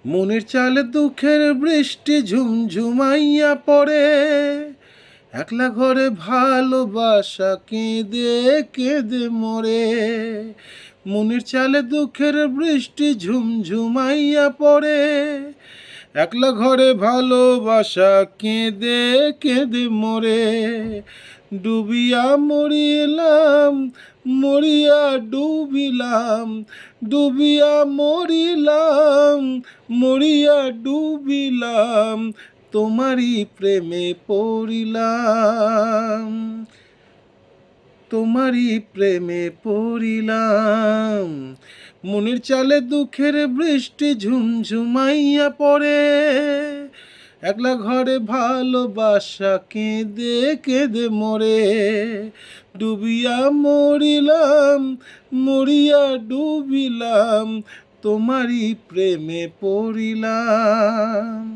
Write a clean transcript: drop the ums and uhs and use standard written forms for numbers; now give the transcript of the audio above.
মনের চালে দুঃখের বৃষ্টি ঝুমঝুমাইয়া পড়ে, একলা ঘরে ভালোবাসা কেঁদে কেঁদে মরে। মনের চালে দুঃখের বৃষ্টি ঝুমঝুমাইয়া পড়ে, একলা ঘরে ভালোবাসা কেঁদে কেঁদে মরে। ডুবিয়া মরিলাম, মরিয়া ডুবিলাম, ডুবিয়া মরিলাম, মরিয়া ডুবিলাম, তোমারই প্রেমে পড়িলাম, তোমারই প্রেমে পড়িলাম। মনের চালে দুঃখের বৃষ্টি ঝুমঝুমাইয়া পড়ে, একলা ঘরে ভালোবাসা কেঁদে কেঁদে মরে। ডুবিয়া মরিলাম, মরিয়া ডুবিলাম, তোমারই প্রেমে পড়িলাম।